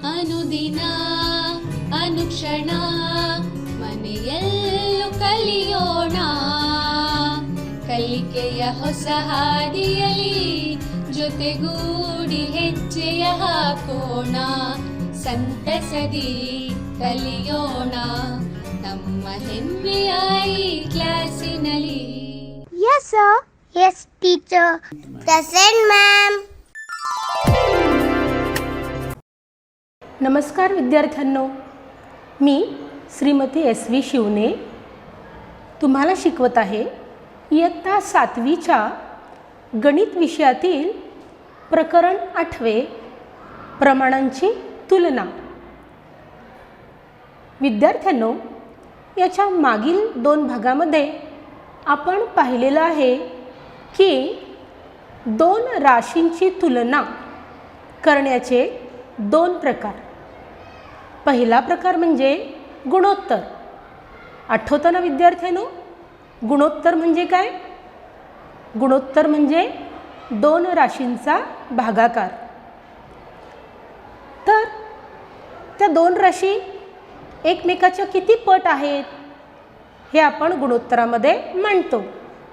ಅನುದಿನ ಅನುಕ್ಷಣ ಮನೆಯಲ್ಲೂ ಕಲಿಯೋಣ ಕಲಿಕೆಯ ಹೊಸ ಹಾದಿಯಲಿ ಜೊತೆಗೂಡಿ ಹೆಜ್ಜೆಯ ಹಾಕೋಣ ಸಂತಸದಿ ಕಲಿಯೋಣ ನಮ್ಮ ಹೆಮ್ಮೆಯ ಈ ಕ್ಲಾಸಿನಲ್ಲಿ. Yes, sir. Yes, teacher. Present, ma'am. नमस्कार विद्यार्थ्यांनो, मी श्रीमती SV शिवने तुम्हाला शिकवत आहे इयत्ता 7वीच्या गणित विषयातील प्रकरण 8 प्रमाणांची तुलना. विद्यार्थ्यांनो, याच्या मागील 2 भागामध्ये आपण पाहिलेलं आहे की 2 राशींची तुलना करण्याचे 2 प्रकार. पहिला प्रकार म्हणजे गुणोत्तर. आठवतं ना विद्यार्थ्यांनो, गुणोत्तर म्हणजे काय? गुणोत्तर म्हणजे 2 राशींचा भागाकार. तर त्या 2 राशी एकमेकाच्या किती पट आहेत हे आपण गुणोत्तरामध्ये मांडतो.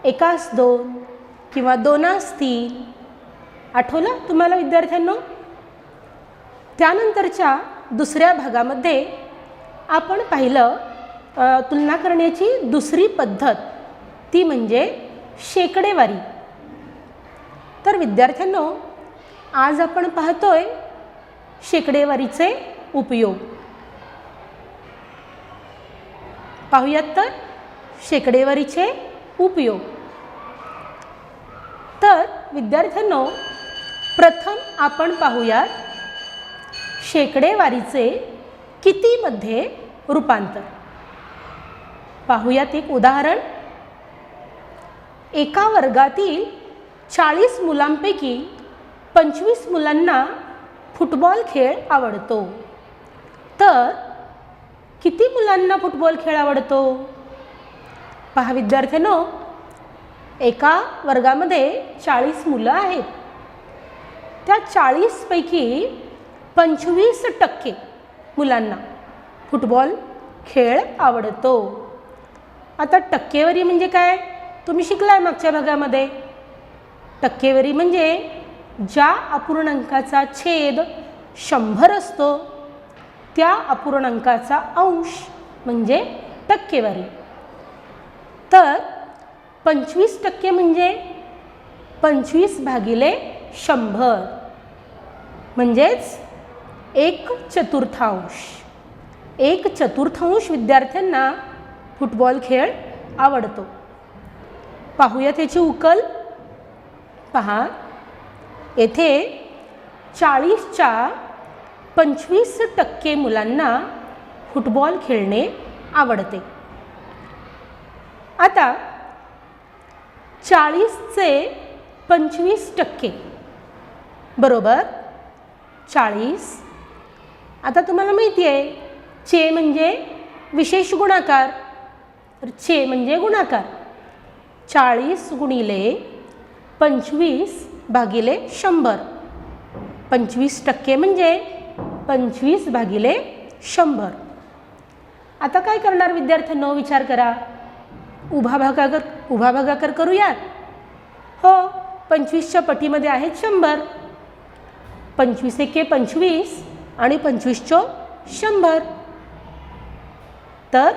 एकास 2 किंवा 2 3. आठवलं तुम्हाला विद्यार्थ्यांनो? त्यानंतरच्या दुसऱ्या भागामध्ये आपण पाहिलं तुलना करण्याची दुसरी पद्धत, ती म्हणजे शेकडेवारी. तर विद्यार्थ्यांनो, आज आपण पाहतोय शेकडेवारीचे उपयोग. पाहूयात तर शेकडेवारीचे उपयोग. तर विद्यार्थ्यांनो, प्रथम आपण पाहूयात शेकडेवारीचे कितीमध्ये रूपांतर. पाहूयात एक उदाहरण. एका वर्गातील 40 मुलांपैकी 25 मुलांना फुटबॉल खेळ आवडतो. तर किती मुलांना फुटबॉल खेळ आवडतो? पहा विद्यार्थ्यांनो, एका वर्गामध्ये 40 मुलं आहेत. त्या 40 पैकी 25% मुलांना फुटबॉल खेळ आवडतो. आता टक्केवारी म्हणजे काय? तुम्ही शिकलाय मागच्या भागामध्ये. टक्केवारी म्हणजे ज्या अपूर्णांकाचा छेद 100 असतो त्या अपूर्णांकाचा अंश म्हणजे टक्केवारी. तर 25% म्हणजे 25/100 म्हणजेच 1/4. 1/4 विद्यार्थ्यांना फुटबॉल खेळ आवडतो. पाहूया त्याची उकल. पहा, येथे 40च्या 25% मुलांना फुटबॉल खेळणे आवडते. आता 40चे 25% बरोबर 40. आता तुम्हाला माहिती आहे चे म्हणजे विशेष गुणाकार. तर चे म्हणजे गुणाकार. 40 गुणिले 25/100. 25% म्हणजे 25/100. आता काय करणार विद्यार्थ्यांनो, विचार करा. उभा भागाकार करूयात. हो, 25च्या पटीमध्ये आहेत 100. 25 एके 25 आणि 25 चो 100. तर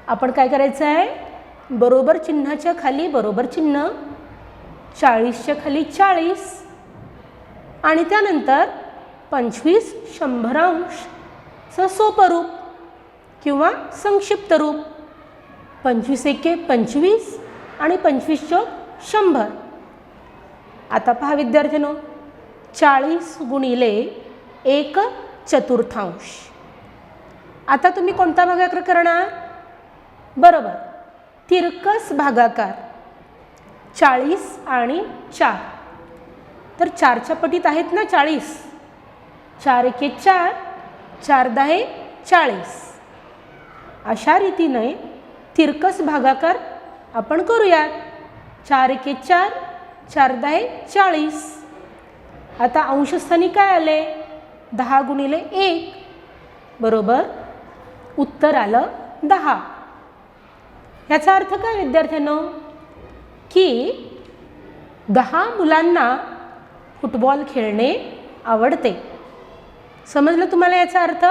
आपण काय करायचं आहे? बरोबर चिन्हाच्या खाली बरोबर चिन्ह, 40च्या खाली 40 आणि त्यानंतर 25 100चं सोपं रूप किंवा संक्षिप्त रूप. 25 एके 25 आणि 25 चो 100. आता पहा विद्यार्थ्यांनो, 40 गुणिले 1/4. आता तुम्ही कोणता भागाकार करणार? बरोबर, तिरकस भागाकार. 40 आणि 4. तर 4च्या पटीत आहेत ना 40. 4 एके 4, 4 10 40. अशा रीतीने तिरकस भागाकार आपण करूयात. 4 एके 4, 4 10 40. आता अंशस्थानी काय आले? 10 गुणिले 1 बरोबर उत्तर आलं 10. याचा अर्थ काय विद्यार्थ्यांनो, की 10 मुलांना फुटबॉल खेळणे आवडते. समजलं तुम्हाला याचा अर्थ?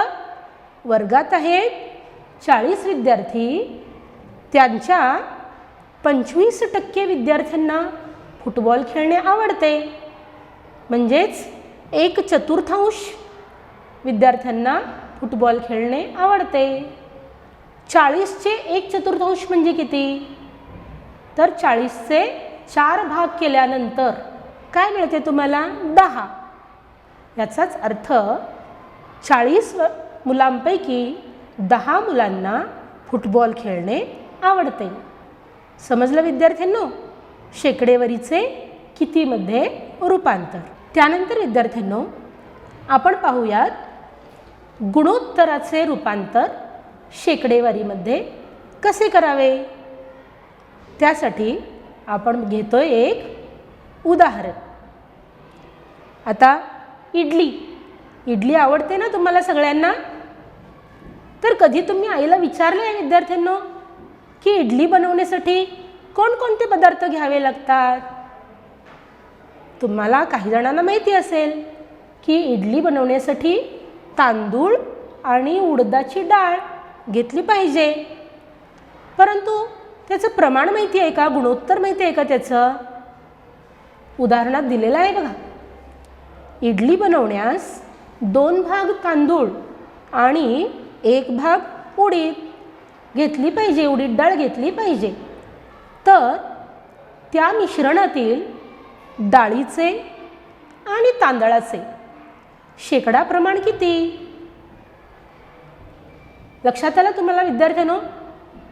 वर्गात आहेत 40 विद्यार्थी, त्यांच्या 25% विद्यार्थ्यांना फुटबॉल खेळणे आवडते. म्हणजेच 1/4 विद्यार्थ्यांना फुटबॉल खेळणे आवडते. 40चे 1/4 म्हणजे किती? तर 40चे 4 भाग केल्यानंतर काय मिळते तुम्हाला? 10. याचाच अर्थ 40 मुलांपैकी 10 मुलांना फुटबॉल खेळणे आवडते. समजलं विद्यार्थ्यांनो? शेकडेवारीचे कितीमध्ये रूपांतर. त्यानंतर विद्यार्थ्यांनो आपण पाहूयात गुणोत्तराचे रूपांतर शेकडेवारीमध्ये कसे करावे. त्यासाठी आपण घेतोय एक उदाहरण. आता इडली आवडते ना तुम्हाला सगळ्यांना? तर कधी तुम्ही आईला विचारलं आहे विद्यार्थ्यांनो की इडली बनवण्यासाठी कोणकोणते पदार्थ घ्यावे लागतात? तुम्हाला काही जणांना माहिती असेल की इडली बनवण्यासाठी तांदूळ आणि उडदाची डाळ घेतली पाहिजे, परंतु त्याचं प्रमाण माहिती आहे का? गुणोत्तर माहिती आहे का त्याचं? उदाहरणात दिलेलं आहे बघा. इडली बनवण्यास 2 भाग तांदूळ आणि 1 भाग उडीद घेतली पाहिजे, उडीद डाळ घेतली पाहिजे. तर त्या मिश्रणातील डाळीचे आणि तांदळाचे शेकडा प्रमाण किती? लक्षात आलं तुम्हाला विद्यार्थ्यांनो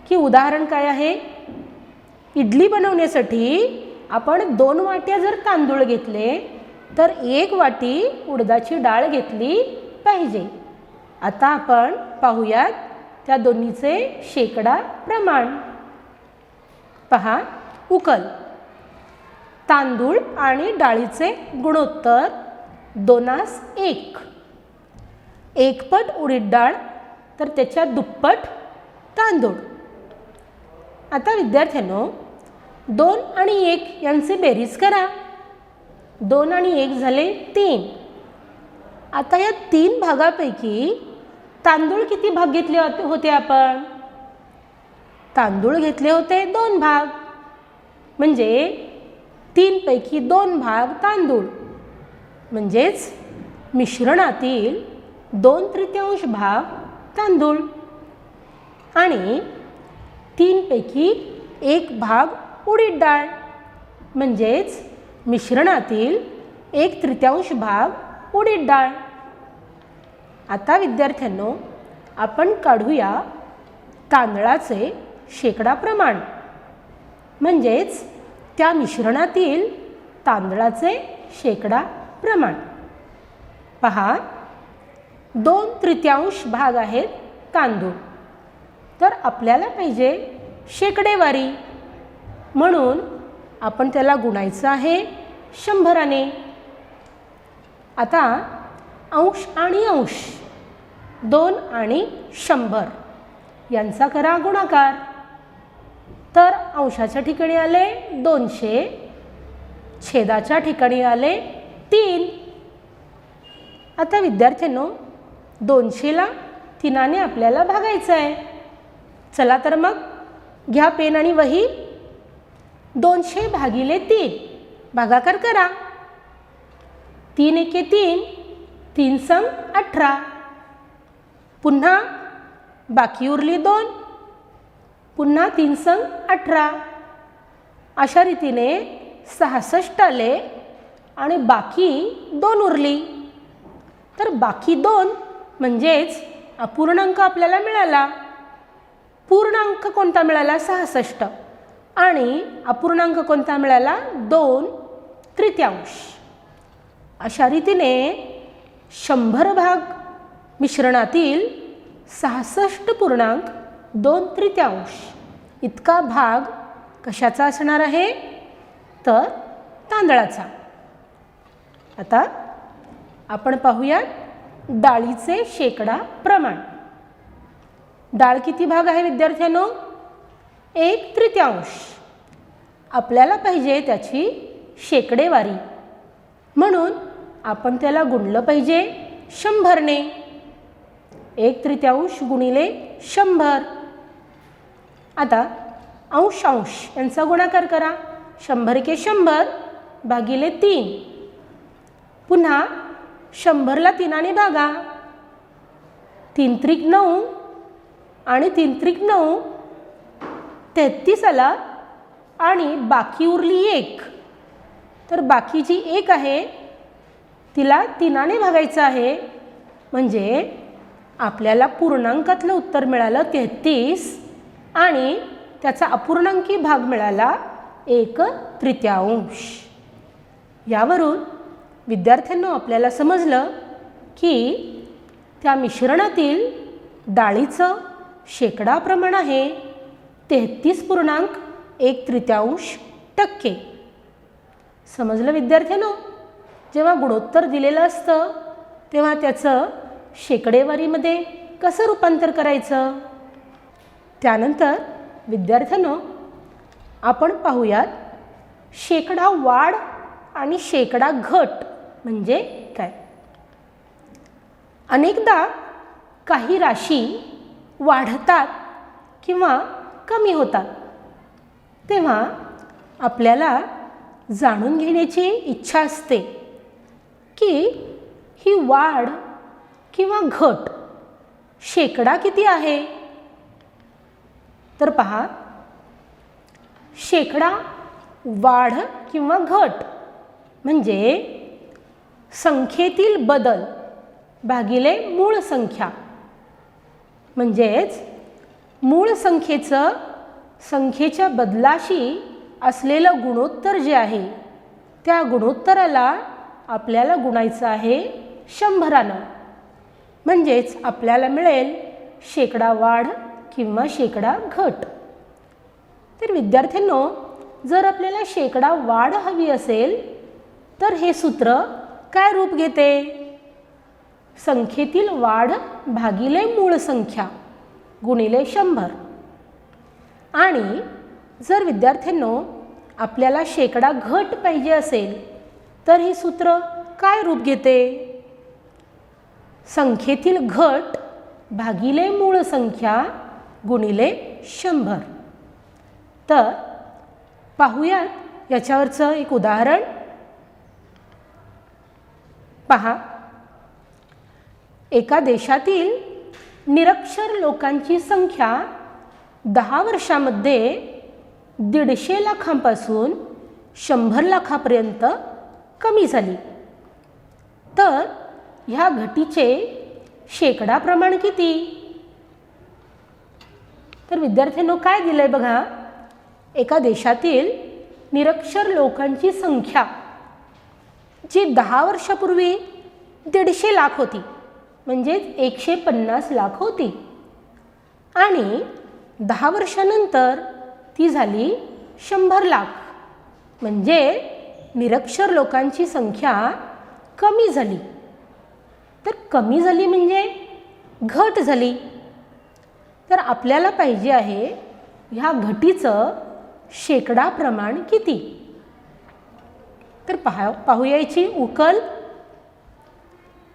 की उदाहरण काय आहे? इडली बनवण्यासाठी आपण 2 वाट्या जर तांदूळ घेतले तर 1 वाटी उडदाची डाळ घेतली पाहिजे. आता आपण पाहूयात त्या दोन्हीचे शेकडा प्रमाण. पहा, उकल. तांदूळ आणि डाळीचे गुणोत्तर 2:1. 1 पट उडीद डाळ तर त्याच्या दुप्पट तांदूळ. आता विद्यार्थ्यांनो 2 आणि 1 यांची बेरीज करा. 2 आणि 1 झाले 3. आता या 3 भागापैकी तांदूळ किती भाग घेतले होते आपण? तांदूळ घेतले होते 2 भाग, म्हणजे 3 पैकी 2 भाग तांदूळ. म्हणजेच मिश्रणातील 2/3 भाग तांदूळ आणि 3 पैकी 1 भाग उडीद डाळ. म्हणजेच मिश्रणातील 1/3 भाग उडीद डाळ. आता विद्यार्थ्यांनो आपण काढूया तांदळाचे शेकडा प्रमाण. म्हणजेच त्या मिश्रणातील तांदळाचे शेकडा प्रमाण. पहा, 2/3 भाग आहेत तांदूळ, तर आपल्याला पाहिजे शेकडेवारी, म्हणून आपण त्याला गुणायचं आहे 100ने. आता अंश आणि अंश 2 आणि 100 यांचा करा गुणाकार. तर अंशाच्या ठिकाणी आले 200, छेदाच्या ठिकाणी आले 3. आता विद्यार्थ्यांनो 200ला 3ने आपल्याला भागायचं आहे. चला तर मग घ्या पेन आणि वही. 200 भागिले 3 भागाकार करा. 3 एके 3, 3 संग 18. पुन्हा बाकी उरली 2, पुन्हा 3 संग 18. अशा रीतीने 66 आले आणि बाकी 2 उरली. तर बाकी 2 म्हणजेच अपूर्णांक आपल्याला मिळाला. पूर्णांक कोणता मिळाला? 66. आणि अपूर्णांक कोणता मिळाला? 2/3. अशा रीतीने 100 भाग मिश्रणातील 66.2/3 इतका भाग कशाचा असणार आहे? तर तांदळाचा. आता आपण पाहूयात डाळीचे शेकडा प्रमाण. डाळ किती भाग आहे विद्यार्थ्यांनो? 1/3. आपल्याला पाहिजे त्याची शेकडेवारी, म्हणून आपण त्याला गुणलं पाहिजे 100ने. 1/3 गुणिले 100. आता अंश अंश यांचा गुणाकार करा. 100 के 100 भागिले 3. पुन्हा 100ला 3ने भागा. 3 त्रिक 9 आणि 3 त्रिक 9 33 आला आणि बाकी उरली 1. तर बाकी जी 1 आहे तिला 3ने भागायचं आहे, म्हणजे आपल्याला पूर्णांकातलं उत्तर मिळालं 33 आणि त्याचा अपूर्णांकी भाग मिळाला 1/3. यावरून विद्यार्थ्यांनो आपल्याला समजलं की त्या मिश्रणातील डाळीचं शेकडा प्रमाण आहे 33.1/3%. समजलं विद्यार्थ्यांनो? जेव्हा गुणोत्तर दिलेलं असतं तेव्हा त्याचं शेकडेवारीमध्ये कसं रूपांतर करायचं? त्यानंतर विद्यार्थ्यांनो आपण पाहूयात शेकडा वाढ आणि शेकडा घट म्हणजे काय. अनेकदा काही राशी वाढतात किंवा कमी होतात, तेव्हा आपल्याला जाणून घेण्याची इच्छा असते की ही वाढ किंवा घट शेकडा किती आहे. तर पहा, शेकडा वाढ किंवा घट म्हणजे संख्येतील बदल भागिले मूळ संख्या. म्हणजेच मूळ संख्येचं संख्येच्या बदलाशी असलेलं गुणोत्तर जे आहे त्या गुणोत्तराला आपल्याला गुणायचं आहे 100ने. म्हणजेच आपल्याला मिळेल शेकडा वाढ किंवा शेकडा घट. तर विद्यार्थ्यांनो जर आपल्याला शेकडा वाढ हवी असेल तर हे सूत्र काय रूप घेते? संख्येतील वाढ भागिले मूळ संख्या गुणिले 100. आणि जर विद्यार्थ्यांनो आपल्याला शेकडा घट पाहिजे असेल तर हे सूत्र काय रूप घेते? संख्येतील घट भागिले मूळ संख्या गुणिले 100. तर पाहूयात याच्यावरचं एक उदाहरण. पहा, एका देशातील निरक्षर लोकांची संख्या 10 वर्षामध्ये 150 लाखांपासून 100 लाखापर्यंत कमी झाली. तर ह्या घटीचे शेकडा प्रमाण किती? तर विद्यार्थ्यांनो काय दिलंय बघा, एका देशातील निरक्षर लोकांची संख्या जी 10 वर्षापूर्वी 150 लाख होती, म्हणजेच 150 लाख होती, आणि 10 वर्षानंतर ती झाली 100 लाख. म्हणजे निरक्षर लोकांची संख्या कमी झाली. तर कमी झाली म्हणजे घट झाली. तर आपल्याला पाहिजे आहे ह्या घटीचं शेकडा प्रमाण किती. तर पाहूयाची उकल.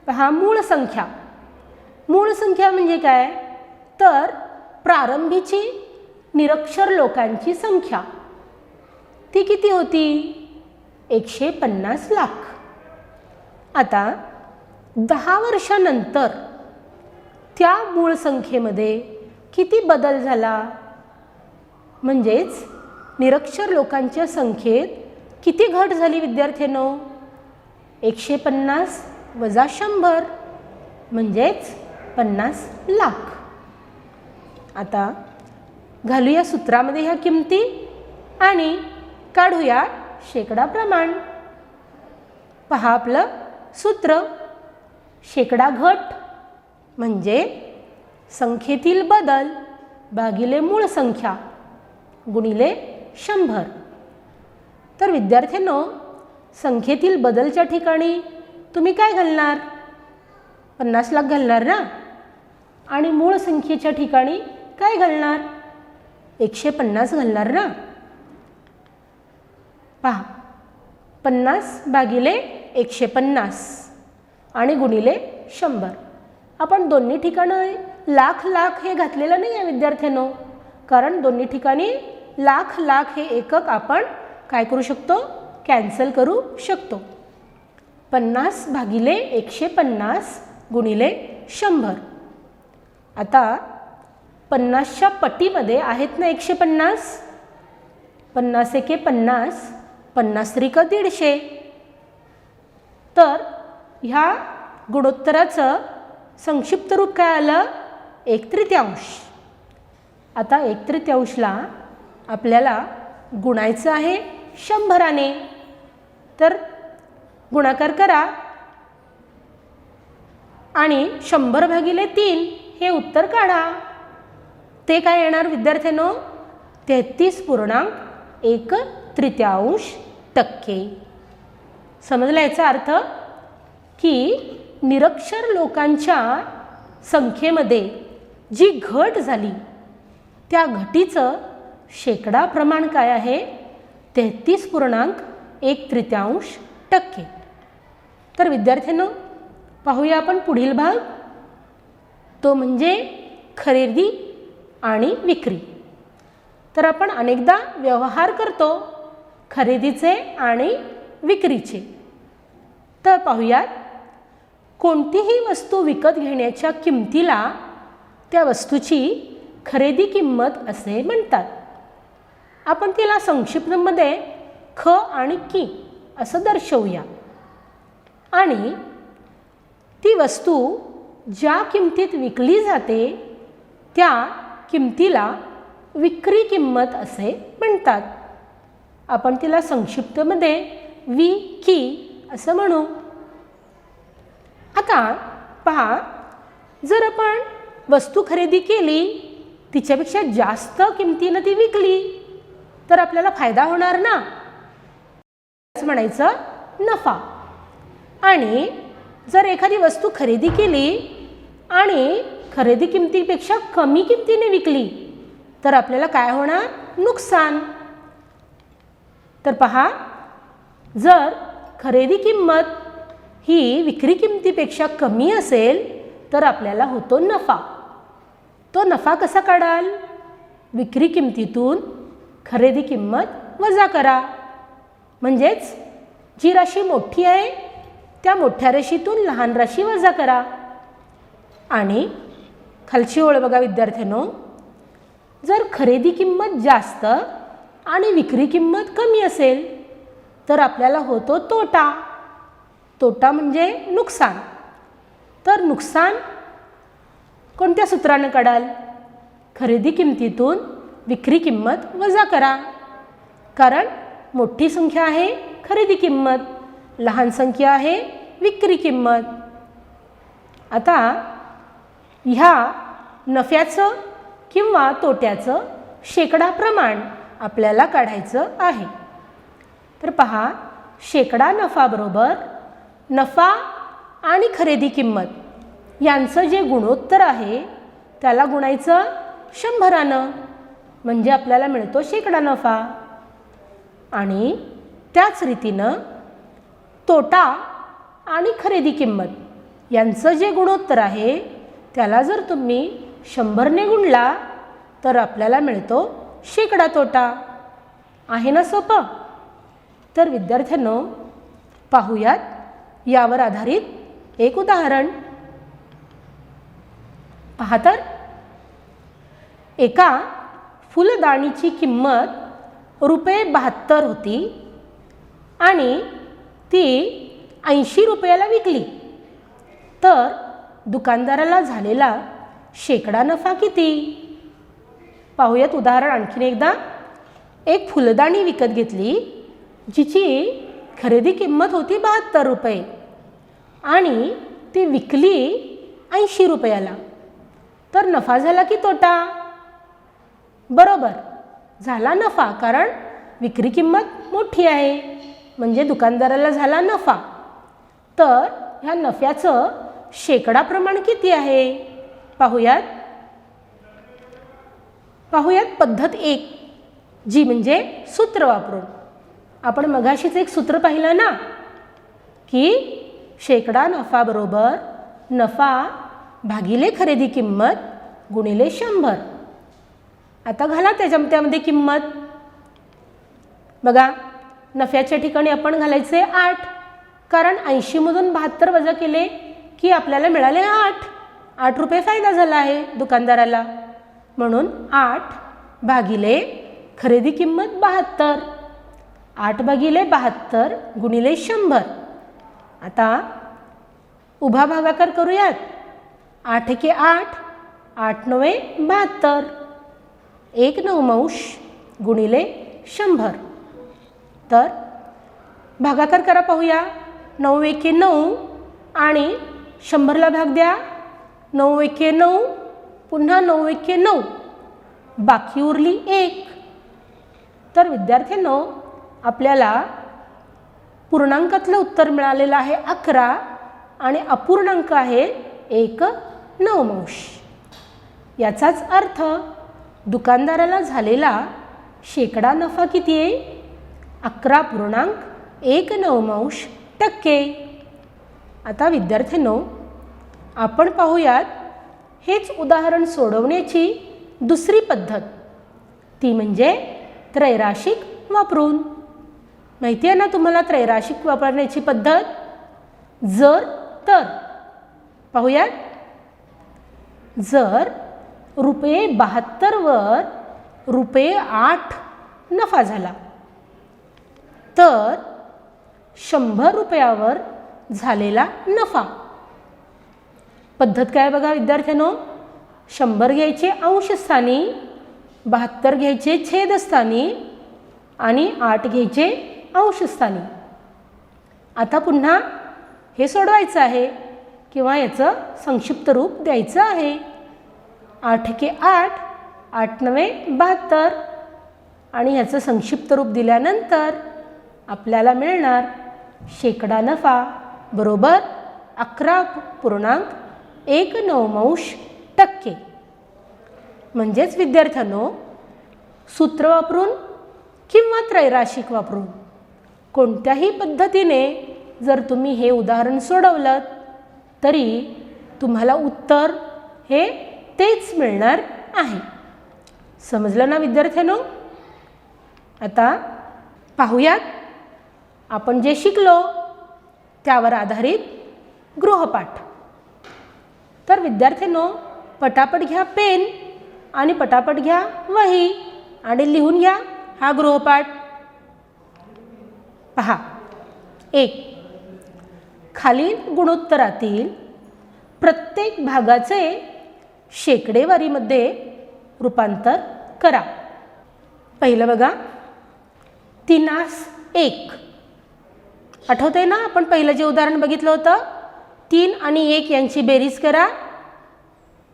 पहा, मूळ संख्या. मूळ संख्या म्हणजे काय? तर प्रारंभीची निरक्षर लोकांची संख्या ती किती होती? 150 लाख. आता 10 वर्षानंतर त्या मूळ संख्येमध्ये किती बदल झाला? म्हणजेच निरक्षर लोकांच्या संख्येत किती घट झाली विद्यार्थ्यांनो? 150 वजा 100 म्हणजेच 50 लाख. आता घालूया सूत्रामध्ये ह्या किमती आणि काढूया शेकडा प्रमाण. पहा आपलं सूत्र. शेकडा घट म्हणजे संख्येतील बदल भागिले मूळ संख्या गुणिले 100. तर विद्यार्थ्यांनो संख्येतील बदलच्या ठिकाणी तुम्ही काय घालणार? 50 लाख घालणार ना, आणि मूळ संख्येच्या ठिकाणी काय घालणार? 150 घालणार ना. पहा, 50 भागिले 150 आणि गुणिले 100. आपण दोन्ही ठिकाणी लाख लाख हे घातलेलं नाही आहे विद्यार्थ्यांनो, कारण दोन्ही ठिकाणी लाख लाख हे एकक आपण काय करू शकतो? कॅन्सल करू शकतो. 50 भागिले 150 गुणिले 100. आता 50च्या पटीमध्ये आहेत ना 150. 50 एके 50, 50 त्रिक 150. तर ह्या गुणोत्तराचं संक्षिप्त रूप काय आलं? 1/3. आता 1/3ला आपल्याला गुणायचं आहे 100ने. तर गुणाकार करा आणि 100 भागिले 3 हे उत्तर काढा. ते काय येणार विद्यार्थ्यांनो? 33.1/3. समजला याचा अर्थ? की निरक्षर लोकांच्या संख्येमध्ये जी घट झाली त्या घटीचं शेकडा प्रमाण काय आहे? 33.1/3. तर विद्यार्थ्यांनो, पाहूया आपण पुढील भाग, तो म्हणजे खरेदी आणि विक्री. तर आपण अनेकदा व्यवहार करतो खरेदीचे आणि विक्रीचे. तर पाहूयात, कोणतीही वस्तू विकत घेण्याच्या किमतीला त्या वस्तूची खरेदी किंमत असे म्हणतात. आपण तिला संक्षिप्तमध्ये ख आणि की असं दर्शवूया. आणि ती वस्तू ज्या किमतीत विकली जाते त्या किमतीला विक्री किंमत असे म्हणतात. आपण तिला संक्षिप्तमध्ये वि की असं म्हणू. आता पहा, जर आपण वस्तू खरेदी केली, तिच्यापेक्षा जास्त किमतीनं ती विकली, तर आपल्याला फायदा होणार ना, असं म्हणायचं नफा. आणि जर एखादी वस्तू खरेदी केली आणि खरेदी किमतीपेक्षा कमी किमतीने विकली, तर आपल्याला काय होणार? नुकसान. तर पहा, जर खरेदी किंमत ही विक्री किमतीपेक्षा कमी असेल तर आपल्याला होतो नफा. तो नफा कसा काढाल? विक्री किमतीतून खरेदी किंमत वजा करा. म्हणजेच जी राशी मोठी आहे त्या मोठ्या राशीतून लहान राशी वजा करा. आणि खालची ओळ बघा विद्यार्थ्यांनो, जर खरेदी किंमत जास्त आणि विक्री किंमत कमी असेल तर आपल्याला होतो तोटा. तोटा म्हणजे नुकसान. तर नुकसान कोणत्या सूत्राने काढाल? खरेदी किमतीतून विक्री किंमत वजा करा. कारण मोठी संख्या आहे खरेदी किंमत, लहान संख्या आहे विक्री किंमत. आता ह्या नफ्याचं किंवा तोट्याचं शेकडा प्रमाण आपल्याला काढायचं आहे. तर पहा, शेकडा नफा बरोबर नफा आणि खरेदी किंमत यांचं जे गुणोत्तर आहे त्याला गुणायचं 100ने, म्हणजे आपल्याला मिळतो शेकडा नफा. आणि त्याच रीतीनं तोटा आणि खरेदी किंमत यांचं जे गुणोत्तर आहे त्याला जर तुम्ही 100ने गुणला तर आपल्याला मिळतो शेकडा तोटा. आहे ना सोपं? तर विद्यार्थ्यांनो, पाहूयात यावर आधारित एक उदाहरण. पहा, तर एका फुलदाणीची किंमत ₹72 होती आणि ती 80 रुपयाला विकली, तर दुकानदाराला झालेला शेकडा नफा किती? पाहूयात उदाहरण आणखीन एकदा. एक फुलदाणी विकत घेतली जिची खरेदी किंमत होती 72 रुपये आणि ती विकली 80 रुपयाला, तर नफा झाला की तोटा? बरोबर, झाला नफा, कारण विक्री किंमत मोठी आहे म्हणजे दुकानदाराला झाला नफा. तर ह्या नफ्याचं शेकडा प्रमाण किती आहे पाहूयात. पद्धत 1, जी म्हणजे सूत्र वापरून. आपण मगाशीच एक सूत्र पाहिलं ना, की शेकडा नफा बरोबर नफा भागिले खरेदी किंमत गुणिले 100. आता घाला त्यामध्ये किंमत. बघा, नफ्याच्या ठिकाणी आपण घालायचे 8, कारण 80मधून 72 वजा केले की आपल्याला मिळाले 8 रुपये फायदा झाला आहे दुकानदाराला. म्हणून 8 भागिले खरेदी किंमत 72, 8 भागिले 72 गुणिले 100. आता उभा भागाकार करूयात. 8 एके 8, 8 नवे 72, 1 9 गुणिले 100. तर भागाकार करा पाहूया. 9 एके 9 आणि 100ला भाग द्या. 9 एके 9, पुन्हा 9 एके 9, बाकी उरली 1. तर विद्यार्थ्यांनो, आपल्याला पूर्णांकातलं उत्तर मिळालेलं आहे 11 आणि अपूर्णांक आहे 1 9. याचाच अर्थ दुकानदाराला झालेला शेकडा नफा किती आहे? 11.19%. आता विद्यार्थ्यांनो, आपण पाहूयात हेच उदाहरण सोडवण्याची दुसरी पद्धत, ती म्हणजे त्रैराशिक वापरून. माहिती आहे ना तुम्हाला त्रैराशिक वापरण्याची पद्धत? जर तर पाहूयात. जर ₹72 वर ₹8 नफा झाला, तर 100 रुपयावर झालेला नफा. पद्धत काय बघा विद्यार्थ्यांनो, 100 घ्यायचे अंशस्थानी, 72 घ्यायचे छेदस्थानी आणि 8 घ्यायचे अंशस्थानी. आता पुन्हा हे सोडवायचं आहे किंवा याचं संक्षिप्त रूप द्यायचं आहे. 8 एके 8, 8 नवे 72 आणि ह्याचं संक्षिप्त रूप दिल्यानंतर आपल्याला मिळणार शेकडा नफा बरोबर 11.19%. म्हणजेच विद्यार्थ्यांनो, सूत्र वापरून किंवा त्रैराशिक वापरून कोणत्याही पद्धतीने जर तुम्ही हे उदाहरण सोडवलं तरी तुम्हाला उत्तर हे तेच मिळणार आहे. समजलं ना विद्यार्थ्यांनो? आता पाहूयात आपण जे शिकलो त्यावर आधारित गृहपाठ. तर विद्यार्थ्यांनो, पटापट घ्या पेन आणि पटापट घ्या वही आणि लिहून घ्या हा गृहपाठ. पहा. 1. खालील गुणोत्तरातील प्रत्येक भागाचे शेकडेवारीमध्ये रूपांतर करा. पहिलं बघा, 3/1. आठवतंय ना आपण पहिलं जे उदाहरण बघितलं होतं? 3 आणि 1 यांची बेरीज करा,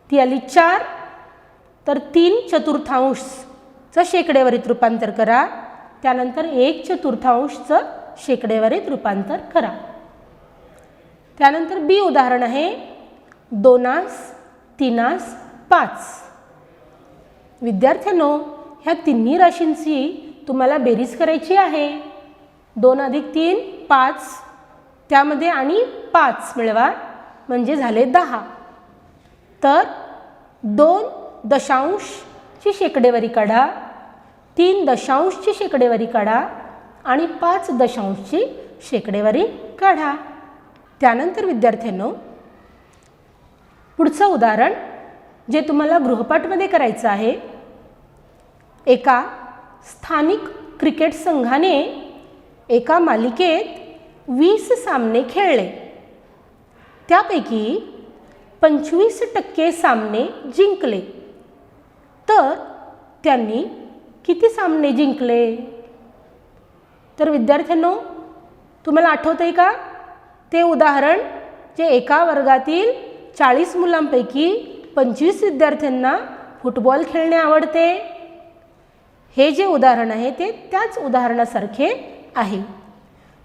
ती आली 4. तर 3/4चं शेकडेवारीत रूपांतर करा, त्यानंतर 1/4चं शेकडेवारीत रूपांतर करा. त्यानंतर बी उदाहरण आहे 2, 3, 5. विद्यार्थ्यांनो, ह्या तिन्ही राशींची तुम्हाला बेरीज करायची आहे. 2 अधिक 3 5, त्यामध्ये आणि 5 मिळवा म्हणजे झाले 10. तर 2 दशांशची शेकडेवारी काढा, 3 दशांशची शेकडेवारी काढा आणि 5 दशांशची शेकडेवारी काढा. त्यानंतर विद्यार्थ्यांनो, पुढचं उदाहरण जे तुम्हाला गृहपाठमध्ये करायचं आहे, एका स्थानिक क्रिकेट संघाने एका मालिकेत 20 सामने खेळले. त्यापैकी 25% सामने जिंकले. तर त्यांनी किती सामने जिंकले? तर विद्यार्थ्यांनो, तुम्हाला आठवतंय का ते उदाहरण जे एका वर्गातील 40 मुलांपैकी 25 विद्यार्थ्यांना फुटबॉल खेळणे आवडते? हे जे उदाहरण आहे ते त्याच उदाहरणासारखे आहे.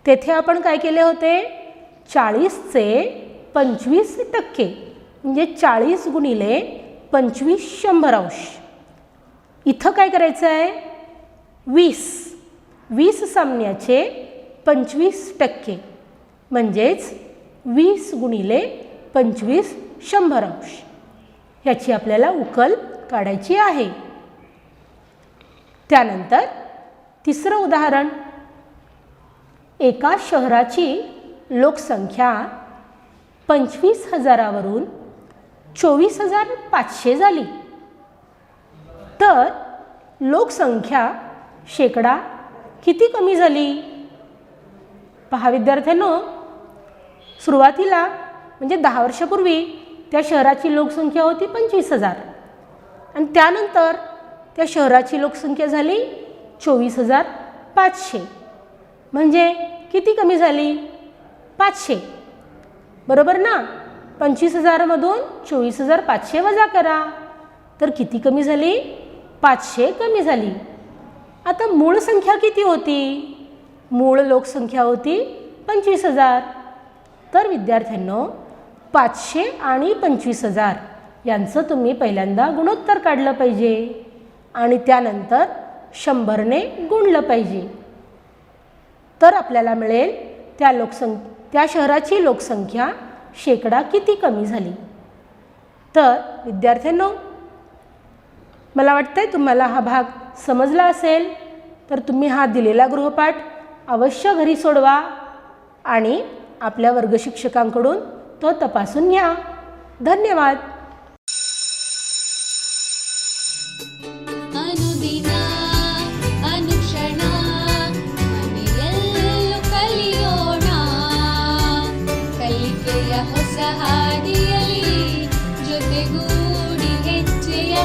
तेथे आपण काय केले होते? 40चे 25% म्हणजे 40 गुणिले 25 100 इथं काय करायचं आहे 20 सामन्याचे 25% म्हणजेच 20 गुणिले 25 100 ह्याची आपल्याला उकल काढायची आहे. त्यानंतर तिसरं उदाहरण, एका शहराची लोकसंख्या 25,000वरून 24,500 झाली, तर लोकसंख्या शेकडा किती कमी झाली? पहा विद्यार्थ्यांनो, सुरुवातीला म्हणजे 10 वर्षापूर्वी त्या शहराची लोकसंख्या होती 25,000 आणि त्यानंतर त्या शहराची लोकसंख्या झाली 24,500 म्हणजे किती कमी झाली? 500 बरोबर ना. 25,000मधून 24,500 वजा करा तर किती कमी झाली? 500 कमी झाली. आता मूळ संख्या किती होती? मूळ लोकसंख्या होती 25,000. तर विद्यार्थ्यांनो 500 आणि 25,000 यांचं तुम्ही पहिल्यांदा गुणोत्तर काढलं पाहिजे आणि त्यानंतर 100ने गुणलं पाहिजे. तर आपल्याला मिळेल त्या शहराची लोकसंख्या शेकडा किती कमी झाली. तर विद्यार्थ्यांनो, मला वाटतंय तुम्हाला हा भाग समजला असेल. तर तुम्ही हा दिलेला गृहपाठ अवश्य घरी सोडवा आणि आपल्या वर्गशिक्षकांकडून तो तपासून घ्या. धन्यवाद. ಅನುದಿನ ಅನುಕ್ಷಣ ಮನೆಯಲ್ಲೂ ಕಲಿಯೋಣ ಕಲಿಕೆಯ ಹೊಸ ಹಾದಿಯಲ್ಲಿ ಜೊತೆಗೂಡಿ ಹೆಜ್ಜೆಯ